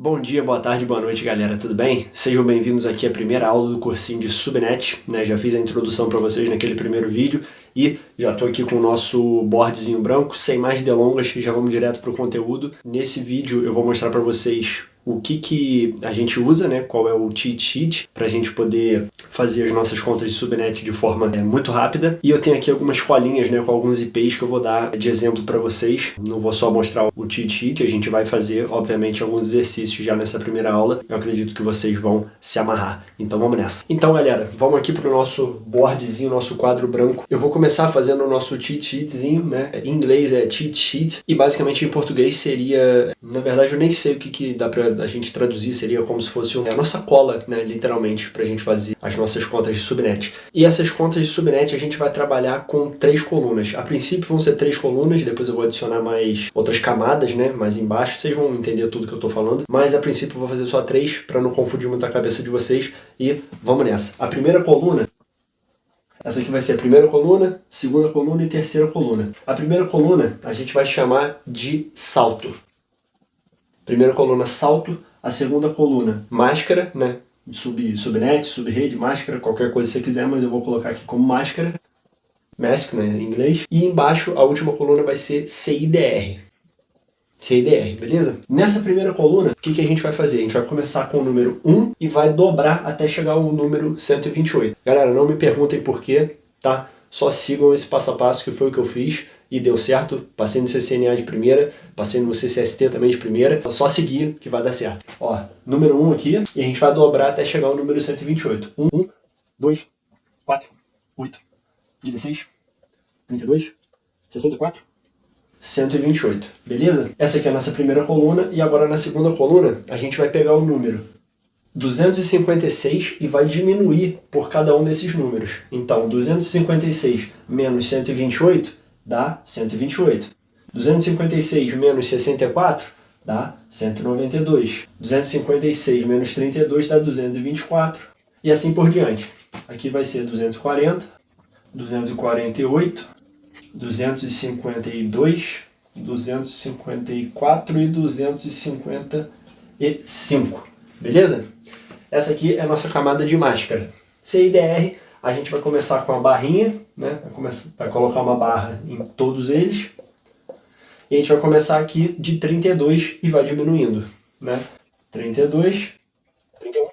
Bom dia, boa tarde, boa noite, galera, tudo bem? Sejam bem-vindos aqui à primeira aula do cursinho de Subnet, né? Já fiz a introdução para vocês naquele primeiro vídeo e já estou aqui com o nosso boardzinho branco. Sem mais delongas, já vamos direto para o conteúdo. Nesse vídeo eu vou mostrar para vocês o que a gente usa, né? Qual é o cheat sheet para a gente poder fazer as nossas contas de Subnet de forma muito rápida. E eu tenho aqui algumas colinhas, né, com alguns IPs que eu vou dar de exemplo para vocês. Não vou só mostrar o cheat sheet, a gente vai fazer, obviamente, alguns exercícios já nessa primeira aula. Eu acredito que vocês vão se amarrar. Então vamos nessa. Então, galera, vamos aqui para o nosso boardzinho, nosso quadro branco. Eu vou começar fazendo o nosso cheat sheetzinho, né? Em inglês é cheat sheet e basicamente em português seria, na verdade eu nem sei o que dá para a gente traduzir, seria como se fosse a nossa cola, né, literalmente, para a gente fazer as nossas contas de Subnet. E essas contas de Subnet a gente vai trabalhar com 3 colunas. A princípio vão ser 3 colunas, depois eu vou adicionar mais outras camadas, né, mais embaixo, vocês vão entender tudo que eu estou falando, mas a princípio eu vou fazer só 3 para não confundir muito a cabeça de vocês e vamos nessa. A primeira coluna, essa aqui vai ser a primeira coluna, segunda coluna e terceira coluna. A primeira coluna a gente vai chamar de salto. Primeira coluna, salto. A segunda coluna, máscara, né? Subnet, subrede, máscara, qualquer coisa que você quiser, mas eu vou colocar aqui como máscara. Mask, né, em inglês. E embaixo, a última coluna vai ser CIDR. CIDR, beleza? Nessa primeira coluna, o que a gente vai fazer? A gente vai começar com o número 1 e vai dobrar até chegar ao número 128. Galera, não me perguntem por quê, tá? Só sigam esse passo a passo que foi o que eu fiz e deu certo. Passei no CCNA de primeira, passei no CCST também de primeira. Só seguir que vai dar certo. Ó, número 1 aqui e a gente vai dobrar até chegar ao número 128. 1, 2, 4, 8, 16, 32, 64, 128, beleza? Essa aqui é a nossa primeira coluna e agora na segunda coluna a gente vai pegar o número 256 e vai diminuir por cada um desses números. Então, 256 menos 128 dá 128. 256 menos 64 dá 192. 256 menos 32 dá 224. E assim por diante. Aqui vai ser 240, 248, 252, 254 e 255. Beleza? Essa aqui é a nossa camada de máscara. CIDR, a gente vai começar com a barrinha, né? Vai colocar uma barra em todos eles. E a gente vai começar aqui de 32 e vai diminuindo, né? 32, 31,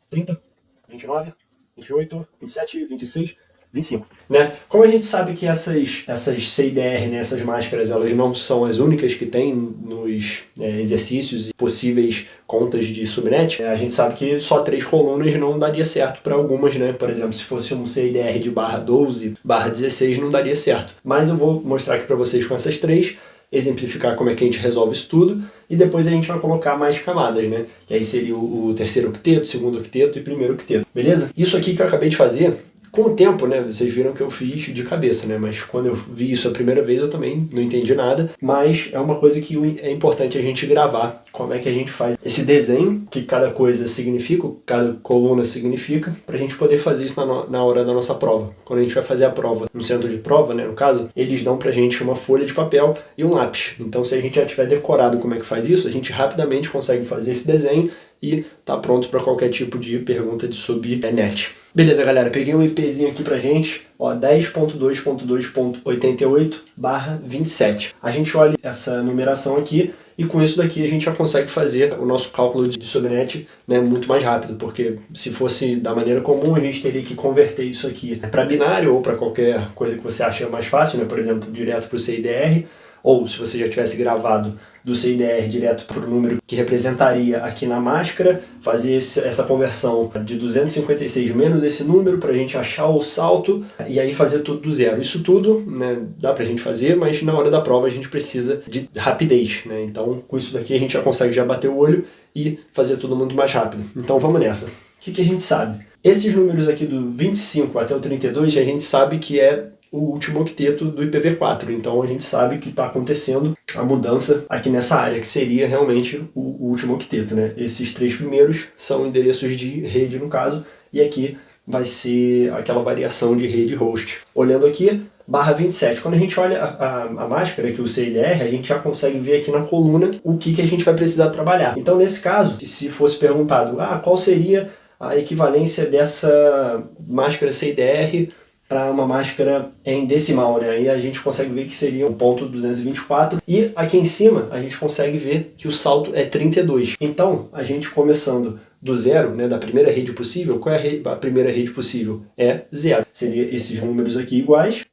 30, 29, 28, 27, 26, 25, né? Como a gente sabe que essas CIDR, né, essas máscaras, elas não são as únicas que tem nos exercícios e possíveis contas de Subnet, a gente sabe que só 3 colunas não daria certo para algumas, né? Por exemplo, se fosse um CIDR de barra 12, barra 16, não daria certo. Mas eu vou mostrar aqui para vocês com essas 3, exemplificar como é que a gente resolve isso tudo, e depois a gente vai colocar mais camadas, né? Que aí seria o terceiro octeto, segundo octeto e primeiro octeto, beleza? Isso aqui que eu acabei de fazer, com o tempo, né, vocês viram que eu fiz de cabeça, né, mas quando eu vi isso a primeira vez eu também não entendi nada, mas é uma coisa que é importante a gente gravar, como é que a gente faz esse desenho, que cada coisa significa, cada coluna significa, pra gente poder fazer isso na hora da nossa prova. Quando a gente vai fazer a prova no centro de prova, né, no caso, eles dão pra gente uma folha de papel e um lápis. Então se a gente já tiver decorado como é que faz isso, a gente rapidamente consegue fazer esse desenho e tá pronto para qualquer tipo de pergunta de subnet. Beleza, galera, peguei um IPzinho aqui pra gente, ó, 10.2.2.88/27. A gente olha essa numeração aqui e com isso daqui a gente já consegue fazer o nosso cálculo de subnet, né, muito mais rápido, porque se fosse da maneira comum a gente teria que converter isso aqui para binário ou para qualquer coisa que você acha mais fácil, né, por exemplo, direto para o CIDR, ou se você já tivesse gravado do CIDR direto para o número que representaria aqui na máscara, fazer essa conversão de 256 menos esse número para a gente achar o salto e aí fazer tudo do zero. Isso tudo, né, dá para a gente fazer, mas na hora da prova a gente precisa de rapidez, né? Então com isso daqui a gente já consegue já bater o olho e fazer tudo muito mais rápido. Então vamos nessa. O que a gente sabe? Esses números aqui do 25 até o 32 a gente sabe que é o último octeto do IPv4, então a gente sabe que está acontecendo a mudança aqui nessa área, que seria realmente o último octeto, né? Esses 3 primeiros são endereços de rede, no caso, e aqui vai ser aquela variação de rede host. Olhando aqui, 27. Quando a gente olha a máscara, que é o CIDR, a gente já consegue ver aqui na coluna o que a gente vai precisar trabalhar. Então, nesse caso, se fosse perguntado qual seria a equivalência dessa máscara CIDR para uma máscara em decimal, né? Aí a gente consegue ver que seria 1.224 e aqui em cima a gente consegue ver que o salto é 32. Então, a gente começando do zero, né, da primeira rede possível, qual é a primeira rede possível? É zero. Seria esses números aqui iguais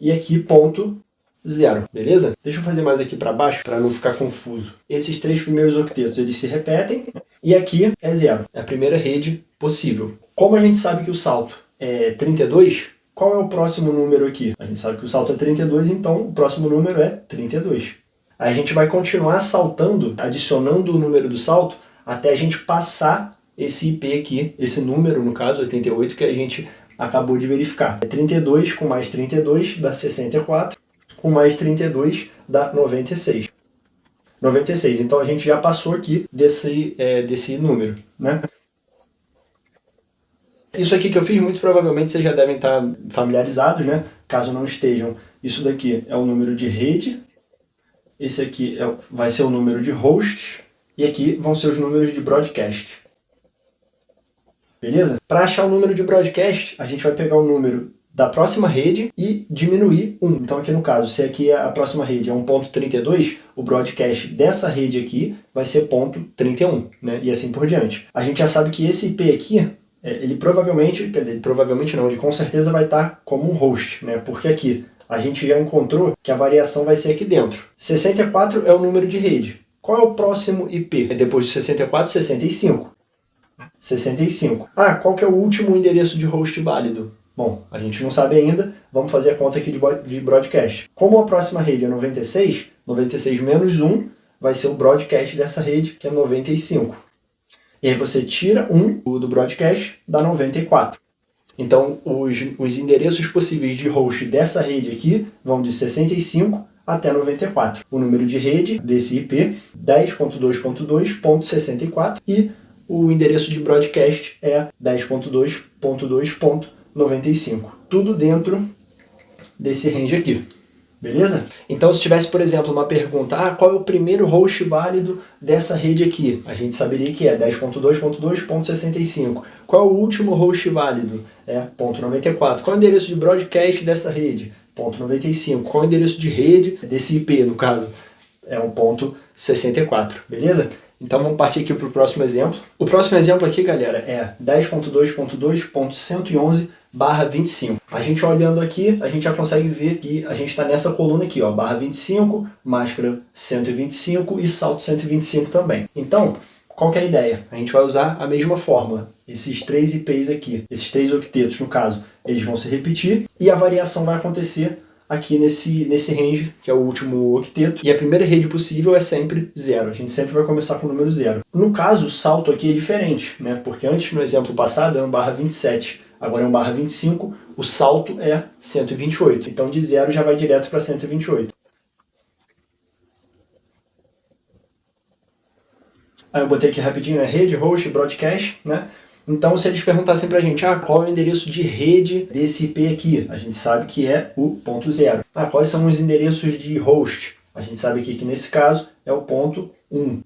e aqui ponto zero, beleza? Deixa eu fazer mais aqui para baixo para não ficar confuso. Esses três primeiros octetos eles se repetem e aqui é zero, é a primeira rede possível. Como a gente sabe que o salto é 32, qual é o próximo número aqui? A gente sabe que o salto é 32, então o próximo número é 32. Aí a gente vai continuar saltando, adicionando o número do salto, até a gente passar esse IP aqui, esse número, no caso, 88, que a gente acabou de verificar. 32 com mais 32 dá 64, com mais 32 dá 96. 96, então a gente já passou aqui desse número, né? Isso aqui que eu fiz, muito provavelmente vocês já devem estar familiarizados, né? Caso não estejam, isso daqui é o número de rede, esse aqui vai ser o número de hosts, e aqui vão ser os números de broadcast. Beleza? Para achar o número de broadcast, a gente vai pegar o número da próxima rede e diminuir 1. Então aqui no caso, se aqui a próxima rede é 1.32, o broadcast dessa rede aqui vai ser 0.31, né? E assim por diante. A gente já sabe que esse IP aqui, ele provavelmente, quer dizer, provavelmente não, ele com certeza vai estar como um host, né? Porque aqui a gente já encontrou que a variação vai ser aqui dentro. 64 é o número de rede. Qual é o próximo IP? Depois de 64, 65. 65. Qual que é o último endereço de host válido? Bom, a gente não sabe ainda, vamos fazer a conta aqui de broadcast. Como a próxima rede é 96, 96 menos 1 vai ser o broadcast dessa rede, que é 95. E aí você tira 1 do broadcast, dá 94. Então, os endereços possíveis de host dessa rede aqui vão de 65 até 94. O número de rede desse IP, 10.2.2.64, e o endereço de broadcast é 10.2.2.95. Tudo dentro desse range aqui. Beleza? Então, se tivesse, por exemplo, uma pergunta, qual é o primeiro host válido dessa rede aqui? A gente saberia que é 10.2.2.65. Qual é o último host válido? É 0.94. Qual é o endereço de broadcast dessa rede? 0.95. Qual é o endereço de rede desse IP, no caso? É o 0.64. Beleza? Então vamos partir aqui para o próximo exemplo. O próximo exemplo aqui, galera, é 10.2.2.111/25. A gente olhando aqui, a gente já consegue ver que a gente está nessa coluna aqui, ó, barra 25, máscara 125 e salto 125 também. Então, qual que é a ideia? A gente vai usar a mesma fórmula. Esses três IPs aqui, esses três octetos no caso, eles vão se repetir e a variação vai acontecer aqui nesse range, que é o último octeto, e a primeira rede possível é sempre 0. A gente sempre vai começar com o número 0. No caso, o salto aqui é diferente, né? Porque antes, no exemplo passado, era um barra 27, agora é um barra 25, o salto é 128. Então, de 0 já vai direto para 128. Aí eu botei aqui rapidinho, rede, host, broadcast, né? Então, se eles perguntassem pra gente, qual é o endereço de rede desse IP aqui? A gente sabe que é o ponto 0. Quais são os endereços de host? A gente sabe aqui que nesse caso é o ponto 1.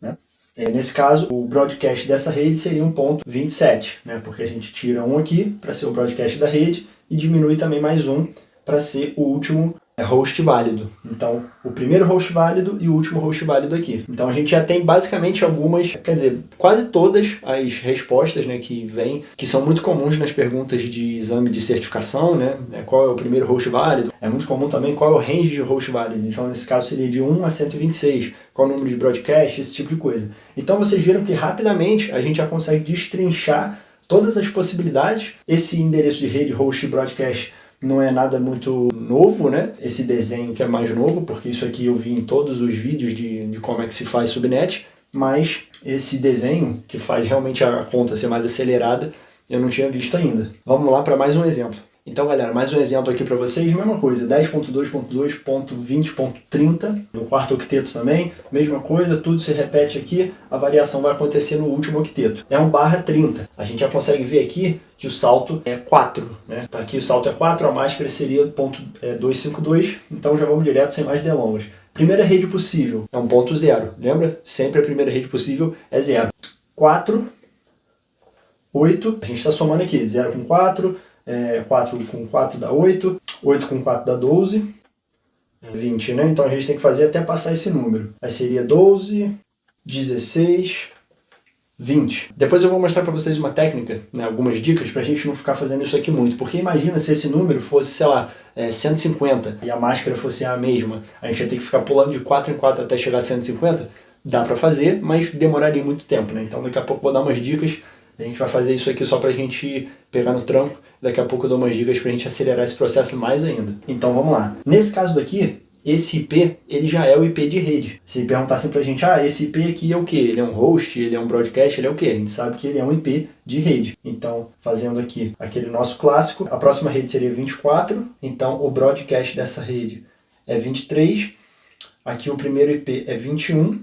Né? Nesse caso, o broadcast dessa rede seria um ponto 27, né? Porque a gente tira um aqui para ser o broadcast da rede e diminui também mais um para ser o último host válido. Então, o primeiro host válido e o último host válido aqui. Então, a gente já tem basicamente algumas, quer dizer, quase todas as respostas, né, que vêm, que são muito comuns nas perguntas de exame de certificação, né? Qual é o primeiro host válido? É muito comum também qual é o range de host válido. Então, nesse caso, seria de 1 a 126. Qual é o número de broadcast? Esse tipo de coisa. Então, vocês viram que rapidamente a gente já consegue destrinchar todas as possibilidades. Esse endereço de rede, host e broadcast não é nada muito novo, né? Esse desenho que é mais novo, porque isso aqui eu vi em todos os vídeos de como é que se faz subnet, mas esse desenho, que faz realmente a conta ser mais acelerada, eu não tinha visto ainda. Vamos lá para mais um exemplo. Então, galera, mais um exemplo aqui para vocês, mesma coisa, 10.2.2.20.30, no quarto octeto também, mesma coisa, tudo se repete aqui, a variação vai acontecer no último octeto. É um /30, a gente já consegue ver aqui que o salto é 4, né? Tá aqui o salto é 4, a máscara seria ponto 252, então já vamos direto sem mais delongas. Primeira rede possível é um ponto 0, lembra? Sempre a primeira rede possível é 0. 4, 8, a gente está somando aqui, 0 com 4, 4 com 4 dá 8, 8 com 4 dá 12, 20, né? Então a gente tem que fazer até passar esse número. Aí seria 12, 16, 20. Depois eu vou mostrar para vocês uma técnica, né, algumas dicas para a gente não ficar fazendo isso aqui muito, porque imagina se esse número fosse, sei lá, 150 e a máscara fosse a mesma, a gente ia ter que ficar pulando de 4 em 4 até chegar a 150, dá para fazer, mas demoraria muito tempo, né? Então daqui a pouco eu vou dar umas dicas. A gente vai fazer isso aqui só pra gente pegar no tranco. Daqui a pouco eu dou umas dicas pra gente acelerar esse processo mais ainda. Então vamos lá. Nesse caso daqui, esse IP, ele já é o IP de rede. Se perguntassem pra gente, esse IP aqui é o quê? Ele é um host, ele é um broadcast, ele é o quê? A gente sabe que ele é um IP de rede. Então, fazendo aqui aquele nosso clássico, a próxima rede seria 24. Então, o broadcast dessa rede é 23. Aqui o primeiro IP é 21.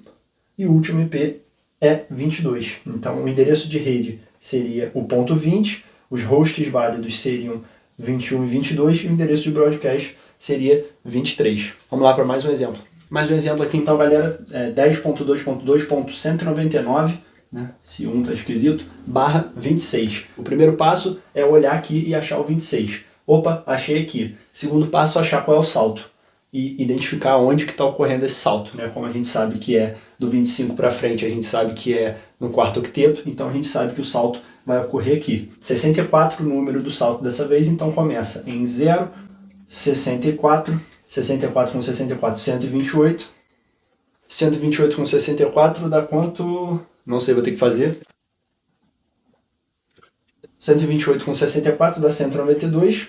E o último IP é 22. Então, o endereço de rede seria o ponto 20, os hosts válidos seriam 21 e 22 e o endereço de broadcast seria 23. Vamos lá para mais um exemplo. Mais um exemplo aqui então, galera, 10.2.2.199, né, se um tá esquisito, /26. O primeiro passo é olhar aqui e achar o 26. Opa, achei aqui. Segundo passo, achar qual é o salto e identificar onde que está ocorrendo esse salto, né? Como a gente sabe que é do 25 para frente, a gente sabe que é no quarto octeto, então a gente sabe que o salto vai ocorrer aqui. 64 o número do salto dessa vez, então começa em 0, 64, 64 com 64, 128, 128 com 64 dá quanto? Não sei, vou ter que fazer. 128 com 64 dá 192.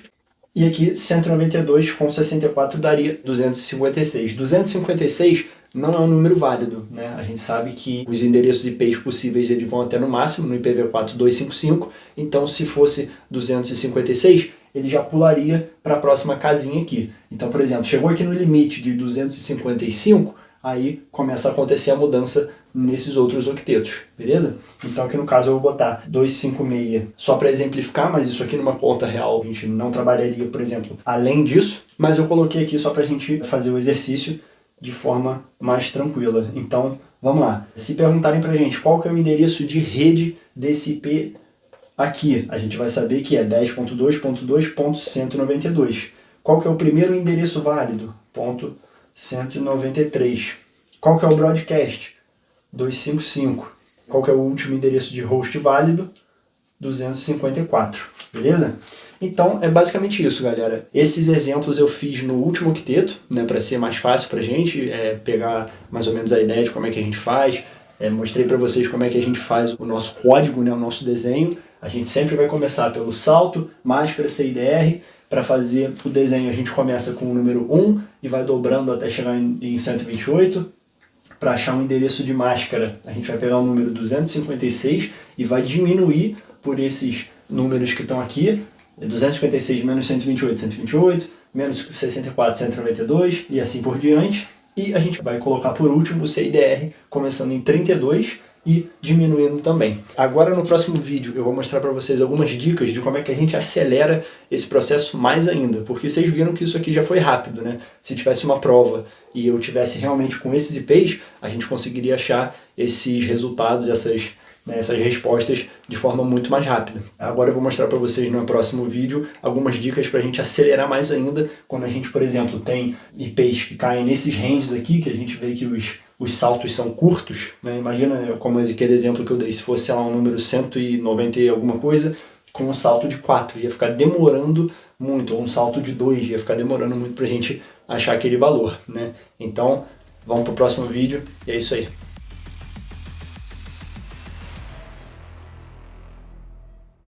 E aqui 192 com 64 daria 256. 256 não é um número válido, né? A gente sabe que os endereços IPs possíveis eles vão até no máximo, no IPv4 255. Então se fosse 256, ele já pularia para a próxima casinha aqui. Então, por exemplo, chegou aqui no limite de 255, aí começa a acontecer a mudança nesses outros octetos, beleza? Então aqui no caso eu vou botar 256 só para exemplificar, mas isso aqui numa conta real a gente não trabalharia, por exemplo, além disso, mas eu coloquei aqui só para a gente fazer o exercício de forma mais tranquila. Então vamos lá, se perguntarem para a gente qual que é o endereço de rede desse IP aqui, a gente vai saber que é 10.2.2.192. Qual que é o primeiro endereço válido? Ponto 193. Qual que é o broadcast? 255. Qual que é o último endereço de host válido? 254. Beleza? Então é basicamente isso, galera. Esses exemplos eu fiz no último octeto, né, para ser mais fácil para a gente pegar mais ou menos a ideia de como é que a gente faz. Mostrei para vocês como é que a gente faz o nosso código, né, o nosso desenho. A gente sempre vai começar pelo salto, máscara, CIDR. Para fazer o desenho a gente começa com o número 1 e vai dobrando até chegar em 128. Para achar um endereço de máscara, a gente vai pegar o número 256 e vai diminuir por esses números que estão aqui. 256 menos 128, 128, menos 64, 192 e assim por diante. E a gente vai colocar por último o CIDR começando em 32 e diminuindo também. Agora no próximo vídeo eu vou mostrar para vocês algumas dicas de como é que a gente acelera esse processo mais ainda, porque vocês viram que isso aqui já foi rápido, né? Se tivesse uma prova e eu tivesse realmente com esses IPs, a gente conseguiria achar esses resultados, essas respostas de forma muito mais rápida. Agora eu vou mostrar para vocês no próximo vídeo algumas dicas para a gente acelerar mais ainda, quando a gente, por exemplo, tem IPs que caem nesses ranges aqui, que a gente vê que os saltos são curtos, né? Imagina como aquele exemplo que eu dei, se fosse, sei lá, um número 190 e alguma coisa, com um salto de 4, ia ficar demorando muito, ou um salto de 2, ia ficar demorando muito para a gente achar aquele valor, né? Então, vamos para o próximo vídeo e é isso aí.